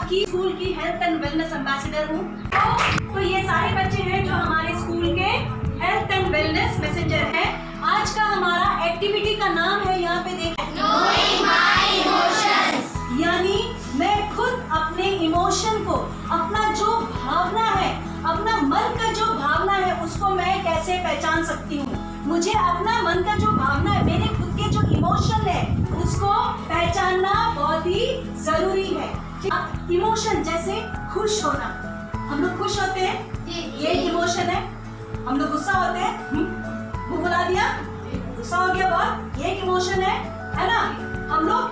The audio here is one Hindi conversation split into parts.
आपकी स्कूल की हेल्थ एंड वेलनेस एम्बेसडर हूँ। तो ये सारे बच्चे हैं जो हमारे स्कूल के हेल्थ एंड वेलनेस मैसेंजर हैं। आज का हमारा एक्टिविटी का नाम है, यहाँ पे देखें, Knowing my emotions। यानी मैं खुद अपने इमोशन को, अपना जो भावना है, अपना मन का जो भावना है उसको मैं कैसे पहचान सकती हूँ। मुझे अपना मन का जो भावना है, मेरे खुद के जो इमोशन है उसको पहचानना बहुत ही जरूरी है। इमोशन जैसे खुश होना, हम लोग खुश होते हैं, ये इमोशन है। हम लोग गुस्सा होते हैं, मुंह फुला दिया, गुस्सा हो गया बहुत, ये इमोशन है ना। हम लोग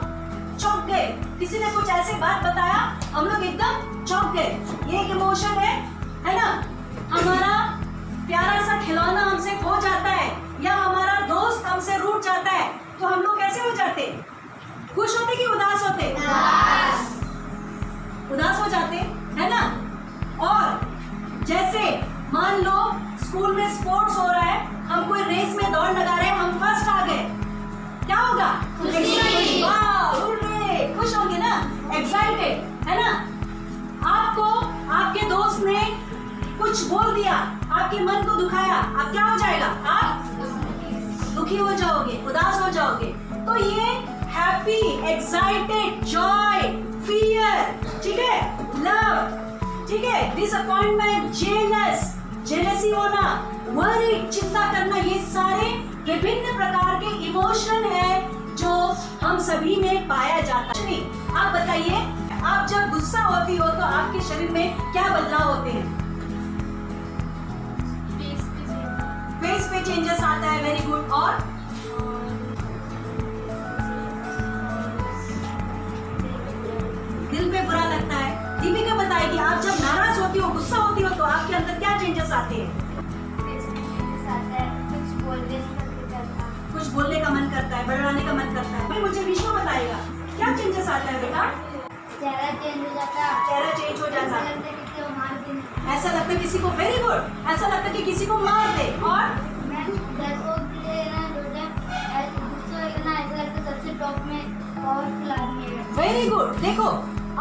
चौंक गए, किसी ने कुछ ऐसी बात बताया, हम लोग एकदम चौंक गए, ये इमोशन है ना। हमारा प्यारा सा खिलौना हमसे खो जाता है या हमारा दोस्त हमसे रूठ जाता है तो हम लोग कैसे हो जाते? खुश होते कि उदास होते? उदास हो जाते, है ना। और जैसे मान लो स्कूल में स्पोर्ट्स हो रहा है, हम कोई रेस में दौड़ लगा रहे हैं, हम फर्स्ट आ गए, क्या होगा? खुश होंगे ना, एक्साइटेड, है ना। आपको आपके दोस्त ने कुछ बोल दिया, आपके मन को दुखाया, आप क्या हो जाएगा? आप दुखी हो जाओगे, उदास हो जाओगे। तो ये हैप्पी, एक्साइटेड, जॉय, फियर, ठीक है, लव, ठीक है, डिसअपॉइंटमेंट, जेलस, जेलसी होना, वरीड, चिंता करना, ये सारे विभिन्न प्रकार के इमोशन है जो हम सभी में पाया जाता है। आप बताइए, आप जब गुस्सा होती हो तो आपके शरीर में क्या बदलाव होते हैं? फेस पे चेंजेस आता है, वेरी गुड। और दिल पे बुरा लगता है। दीपिका बताएगी, आप जब नाराज होती हो, गुस्सा होती हो तो आपके अंदर क्या चेंजेस आते हैं? कुछ बोलने का मन करता है, बड़ाने का मन करता है। भाई मुझे विश्व बताएगा, क्या चेंजेस आता है बेटा? चेहरा चेंज हो जाता है, चेहरा चेंज हो जाता है, ऐसा लगता है किसी को, वेरी गुड, ऐसा लगता है कि किसी को मार दे। और वेरी गुड। देखो,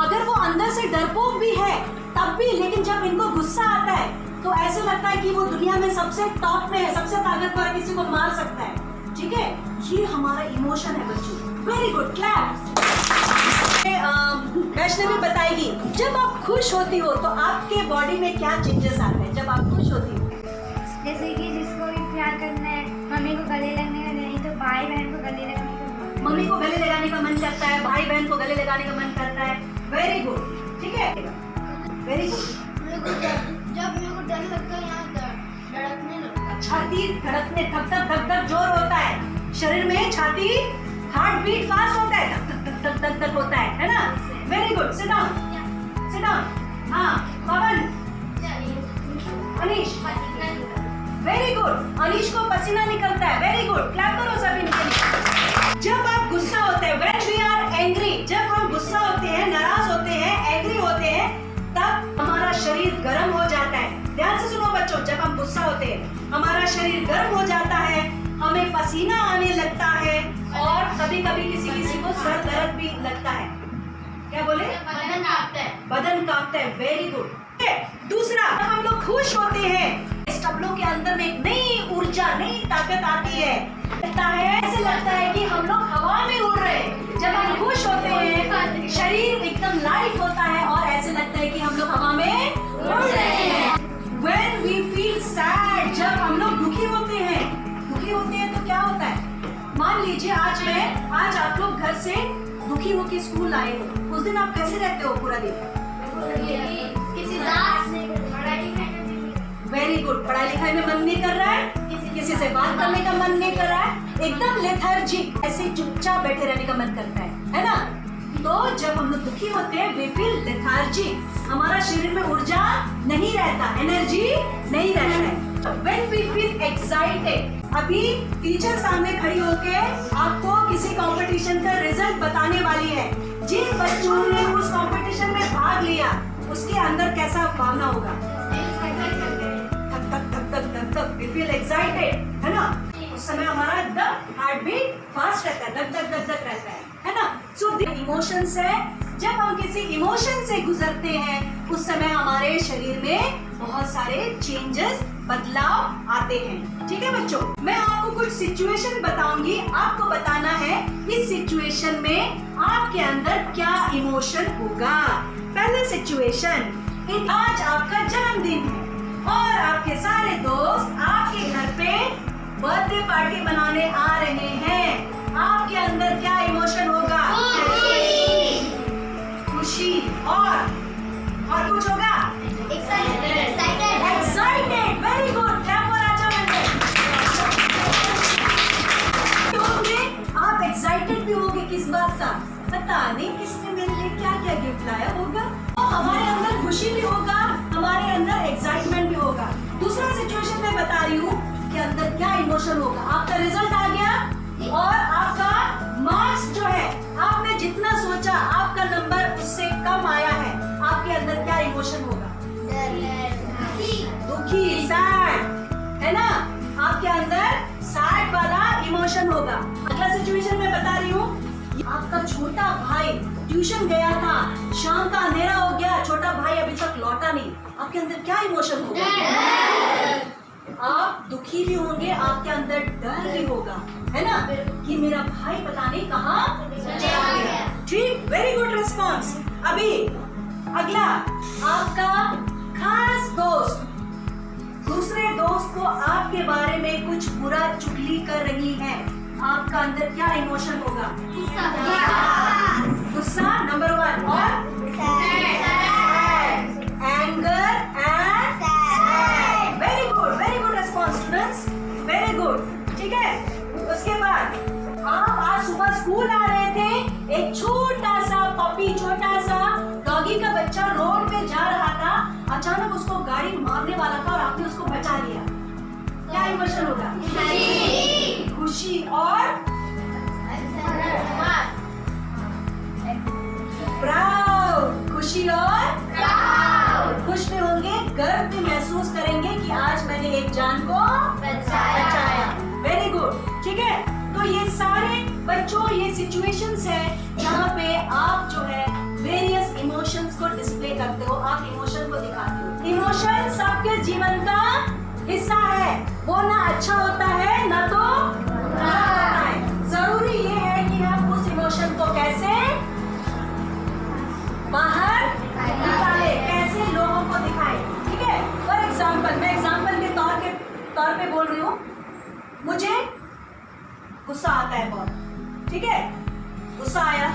अगर वो अंदर से डरपोक भी है तब भी, लेकिन जब इनको गुस्सा आता है तो ऐसे लगता है कि वो दुनिया में सबसे टॉप में है, सबसे ताकतवर, किसी को मार सकता है, ठीक है। ये हमारा इमोशन है बच्चों, वेरी गुड, क्लैप। वैष्णवी बताएगी, जब आप खुश होती हो तो आपके बॉडी में क्या चेंजेस आते हैं जब आप खुश होती हो? जैसे कि जिसको भी प्यार करना है, मम्मी को गले लगने का, नहीं तो भाई बहन को गले लगने का। मम्मी को गले लगाने का मन करता है, भाई बहन को गले लगाने का मन करता है, वेरी गुड, ठीक है, वेरी गुड। जब मेरे को डर लगता है, यहाँ धड़कने लगता है, छाती धड़कने, धक धक धक धक जोर होता है शरीर में, छाती, हार्ट बीट फास्ट होता है, धक धक धक धक धक होता है ना। Very good, sit down, sit down. हाँ, पवन, अनीश, वेरी गुड, अनीश को पसीना निकलता है, वेरी गुड, क्लैप करो सभी इनके। जब आप गुस्सा होते हैं, when we are angry, जब हम गुस्सा होते हैं, नाराज होते हैं, एंग्री होते हैं, तब हमारा शरीर गर्म हो जाता है। ध्यान से सुनो बच्चों, जब हम गुस्सा होते हैं हमारा शरीर गर्म हो जाता है, हमें पसीना आने लगता है और कभी कभी किसी किसी को सर दर्द भी लगता है। क्या बोले? बदन कांपता है, बदन कांपता है, वेरी गुड। दूसरा, जब हम लोग खुश होते हैं, स्टबलों के अंदर में एक नई ऊर्जा, नई ताकत आती है, ऐसे लगता है कि हम लोग हवा में उड़ रहे हैं। जब हम खुश होते हैं शरीर एकदम लाइट होता है और ऐसे लगता है कि हम लोग हवा में उड़ रहे हैं। When we feel sad, जब हम लोग दुखी होते हैं तो क्या होता है? मान लीजिए आज आप लोग घर से दुखी होकर स्कूल आए हो, उस दिन आप कैसे रहते हो पूरा दिन? किसी दास से वेरी गुड, पढ़ाई लिखाई में मन नहीं कर रहा है, किसी से बात करने का मन नहीं कर रहा है, एकदम लेथार्जिक, ऐसे चुपचाप बैठे रहने का मन करता है ना। तो जब हम लोग दुखी होते हैं, वी फील लेथार्जिक, हमारा शरीर में ऊर्जा नहीं रहता, एनर्जी नहीं रहता है। When we feel excited, अभी टीचर सामने खड़ी होके आपको किसी कंपटीशन का रिजल्ट बताने वाली है। जिन बच्चों ने उस कंपटीशन में भाग लिया उसके अंदर कैसा भावना होगा? We feel excited, है ना। उस समय हमारा एकदम हार्ट बीट फास्ट रहता है, धक धक धक धक रहता है ना। सो इमोशंस है जब हम किसी इमोशन से गुजरते हैं उस समय हमारे शरीर में बहुत सारे चेंजेस, बदलाव आते हैं। ठीक है बच्चों, मैं आपको कुछ सिचुएशन बताऊंगी, आपको बताना है इस सिचुएशन में आपके अंदर क्या इमोशन होगा। पहला सिचुएशन, आज आपका जन्मदिन है और आपके सारे दोस्त आपके घर पे बर्थडे पार्टी मनाने आ रहे हैं। आपके अंदर क्या इमोशन होगा? खुशी और कुछ होगा? Excited. Very good, clap for आचा मैडम। आप एक्साइटेड भी होंगे किस बात का? पता नहीं किसने मेरे लिए क्या क्या गिफ्ट लाया होगा। तो हमारे अंदर खुशी भी होगा, हमारे अंदर एक्साइटमेंट भी होगा। दूसरा सिचुएशन मैं बता रही हूँ कि अंदर क्या इमोशन होगा। आपका रिजल्ट आ गया और आपका मार्क्स जो है, आपने जितना सोचा आपका नंबर उससे कम आया है। आपके अंदर क्या इमोशन होगा? दुखी, सैड, है ना? आपके अंदर सैड वाला इमोशन होगा। अगला सिचुएशन मैं बता रही हूँ, आपका छोटा भाई ट्यूशन गया था, शाम का अंधेरा हो गया, छोटा भाई अभी तक लौटा नहीं। आपके अंदर क्या इमोशन होगा? आप दुखी भी होंगे, आपके अंदर डर भी होगा, है ना, कि मेरा भाई पता नहीं कहाँ चला गया। ठीक, वेरी गुड रिस्पॉन्स। अभी अगला, आपका खास दोस्त दूसरे दोस्त को आपके बारे में कुछ बुरा चुगली कर रही है। आपका अंदर क्या इमोशन होगा? गुस्सा नंबर 1 और anger and sad. Very good response students, very good. ठीक है, उसके बाद आप आज सुबह स्कूल आ रहे थे, एक छोटा सा पपी, छोटा सा डॉगी का बच्चा रोड पे जा रहा था, अचानक उसको गाड़ी मारने वाला था और आपने उसको बचा लिया। क्या इमोशन होगा? खुशी और प्राउड। खुशी और प्राउड। खुश भी होंगे, गर्व भी महसूस करेंगे कि आज मैंने एक जान को बचाया। Very good. ठीक है, तो ये सारे बच्चों ये सिचुएशंस है जहाँ पे आप जो है वेरियस इमोशंस को डिस्प्ले करते हो, आप इमोशन को दिखाते हो। इमोशन सबके जीवन का हिस्सा है, वो ना अच्छा होता है ना तो बुरा होता है। जरूरी ये है कि हम उस इमोशन को कैसे बाहर निकाले, कैसे लोगों को दिखाए। ठीक है, फॉर एग्जाम्पल, मैं एग्जाम्पल के तौर पे बोल रही हूँ, मुझे गुस्सा आता है बहुत। ठीक है, गुस्सा आया,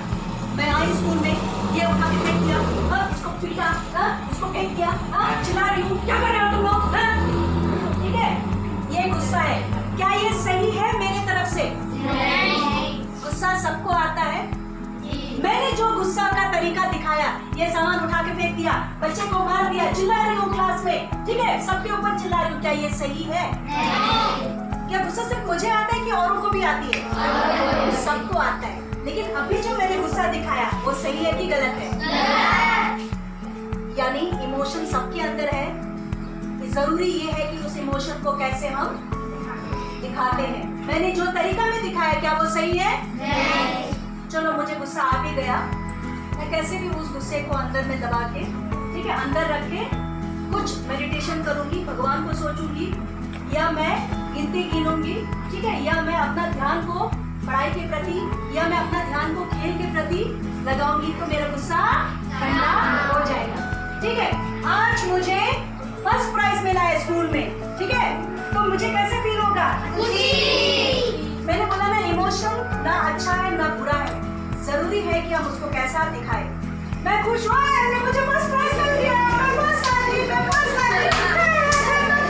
मैं आई स्कूल में, ये उठा के फेंक दिया, उसको पीटा, उसको फेंक दिया, चिल्ला रही हूँ, क्या कर रहे हो तुम लोग? ठीक है, ये गुस्सा है। क्या ये सही है मेरी तरफ से? नहीं। गुस्सा सबको आता है। मैंने जो गुस्सा का तरीका दिखाया, ये सामान उठा के फेंक दिया, बच्चे को मार दिया, चिल्ला रही हूँ क्लास में, ठीक है, सबके ऊपर चिल्ला रही हूँ, क्या ये सही है? नहीं। क्या गुस्सा सिर्फ मुझे आता है कि औरों को भी आती है? सबको आता है। लेकिन अभी जो मैंने गुस्सा दिखाया वो सही है कि गलत है? यानी इमोशन सबके अंदर है। जरूरी ये है कि उस इमोशन को कैसे हम दिखाते हैं। मैंने जो तरीका में दिखाया, क्या वो सही है? नहीं। चलो, मुझे गुस्सा आ भी गया, मैं कैसे भी उस गुस्से को अंदर में दबा के, ठीक है, अंदर रख के कुछ मेडिटेशन करूंगी, भगवान को सोचूंगी, या मैं गिनती गिनूंगी, ठीक है, या मैं अपना ध्यान को पढ़ाई के प्रति, या मैं अपना ध्यान को खेल के प्रति लगाऊंगी, तो मेरा गुस्सा ठंडा हो जाएगा। ठीक है, आज मुझे फर्स्ट प्राइज मिला है स्कूल में, ठीक है, तो मुझे कैसे फील होगा? मैंने बोला ना, इमोशन ना अच्छा है ना बुरा है, जरूरी है कि हम उसको कैसा दिखाए। मैं खुश हुआ, मुझे फर्स्ट प्राइज मिल गया, मैं फर्स्ट आ गई, मैं फर्स्ट आ गई, मैं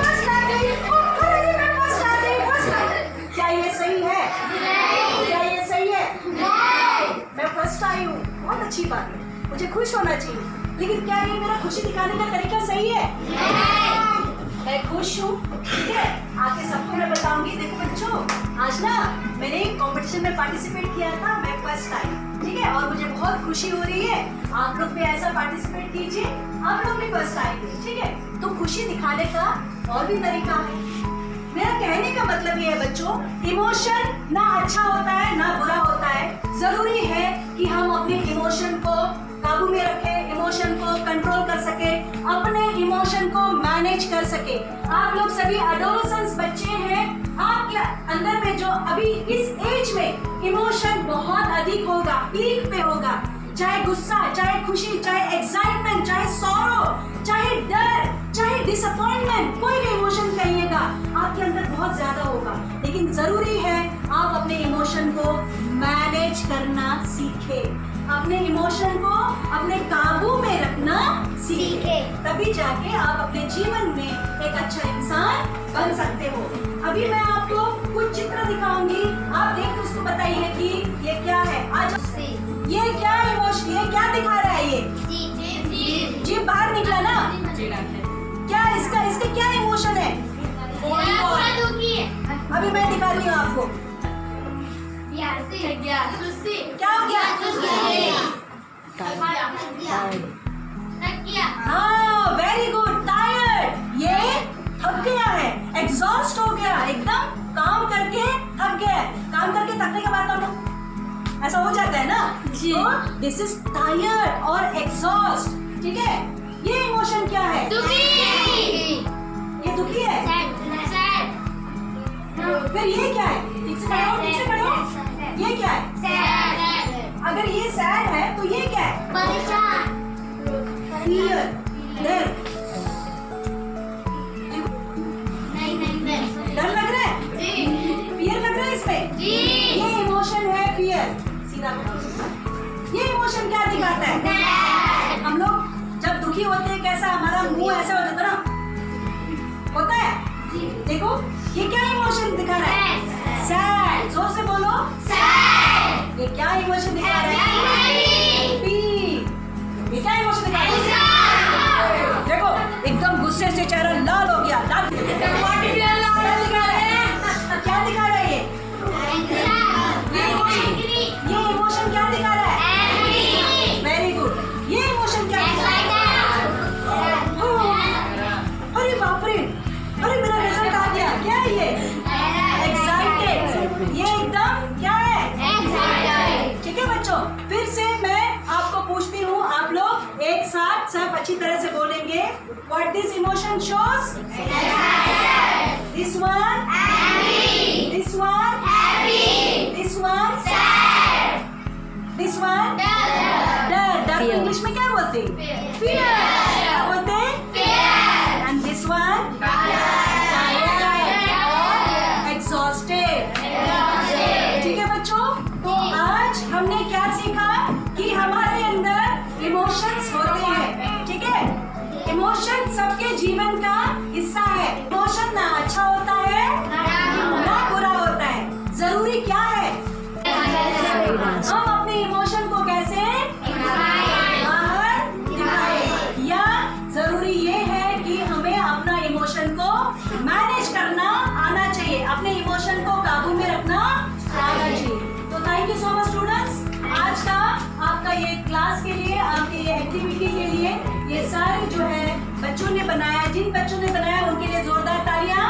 फर्स्ट आ गई, मैं फर्स्ट आ गई, फर्स्ट आ गई। क्या ये सही है? नहीं। क्या ये सही है? नहीं। मैं फर्स्ट आई हूँ, बहुत अच्छी बात है, मुझे खुश होना चाहिए, लेकिन क्या ये मेरा खुशी दिखाने का तरीका सही है? नहीं। मैं खुश हूँ, ठीक है, आके सबको मैं बताऊंगी, देखो बच्चों, आज ना मैंने एक कॉम्पिटिशन में पार्टिसिपेट किया था, मैं फर्स्ट आई, ठीक है, और मुझे बहुत खुशी हो रही है। आप लोग भी ऐसा पार्टिसिपेट कीजिए, आप लोग भी फर्स्ट आएंगे, ठीक है। तो खुशी दिखाने का और भी तरीका है। मेरा कहने का मतलब ये है बच्चों, इमोशन ना अच्छा होता है ना बुरा होता है, जरूरी है कि हम अपने इमोशन को काबू में रखे, इमोशन को कंट्रोल कर सके, अपने इमोशन को मैनेज कर सके। आप लोग सभी एडोलेसेंस बच्चे हैं, आपके अंदर में जो अभी इस एज में इमोशन बहुत अधिक होगा, पीक पे होगा, चाहे गुस्सा, चाहे खुशी, चाहे एक्साइटमेंट, चाहे सॉरो, चाहे डर, चाहे डिसअपॉइंटमेंट, कोई भी इमोशन कहिएगा आपके अंदर बहुत ज्यादा होगा। लेकिन जरूरी है आप अपने इमोशन को मैनेज करना सीखे, अपने इमोशन को अपने काबू में रखना सीखे, तभी जाके आप अपने जीवन में एक अच्छा इंसान बन सकते हो। अभी मैं आपको कुछ चित्र दिखाऊंगी, आप देख के उसको बताइए कि ये क्या है। आज ये क्या इमोशन, ये क्या दिखा रहा है? ये जीभ बाहर निकला ना, क्या इसका क्या इमोशन है? अभी मैं दिखाती हूँ आपको क्या हो गया। हाँ, वेरी गुड, टायर्ड, ये थक गया है, एग्जॉस्ट हो गया, एकदम काम करके थक गया है। काम करके थकने के बाद हम लोग ऐसा हो जाता है ना, तो दिस इज टायर्ड और एग्जॉस्ट, ठीक है। ये इमोशन क्या है? ये दुखी है। फिर ये क्या है? ठीक से पढ़ो, ये क्या है? अगर ये सैड है तो ये क्या है? फियर, डर लग रहा है, फियर लग रहा है इसमें, ये इमोशन है फियर। सीधा ये इमोशन क्या दिखाता है? हम लोग जब दुखी होते हैं कैसा हमारा मुंह ऐसा हो जाता है ना, होता है। देखो ये क्या इमोशन दिखा रहा है? सैड, जोर से बोलो सैड। ये क्या इमोशन दिखा रहा है? हैप्पी। ये क्या इमोशन दिखा रहा है? देखो एकदम गुस्से से चेहरा लाल हो गया, लाल क्या दिखा रहा है? ये इमोशन क्या दिखा रहा है? Very good. ये इमोशन क्या दिखा रहा है? अरे बाप रे, अरे मेरा रिजल्ट आ गया, क्या है ये? एक्साइटेड। ये एकदम क्या है? ठीक है बच्चों, फिर से मैं आपको पूछती हूँ, आप लोग एक साथ सब अच्छी तरह से बोलेंगे। What this emotion shows? This one? This one? This one? This one? डर। डर को इंग्लिश में क्या बोलते हैं? Fear। क्या बोलते हैं? Fear। And this one? Exhausted। ठीक है बच्चों, तो आज हमने क्या सीखा कि हमारे अंदर इमोशंस होते हैं, ठीक है। इमोशन सबके जीवन का हिस्सा है। इमोशन ना अच्छा होता है ना बुरा होता है, जरूरी क्या है? हम अपने इमोशन को कैसे बाहर दिखाएं, या जरूरी ये है कि हमें अपना इमोशन को मैनेज करना आना चाहिए, अपने इमोशन को काबू में रखना आना चाहिए। तो thank you so much students, आज का आपका ये क्लास के लिए, आपके ये एक्टिविटी के लिए, ये सारे जो है बच्चों ने बनाया, जिन बच्चों ने बनाया उनके लिए जोरदार तालियां।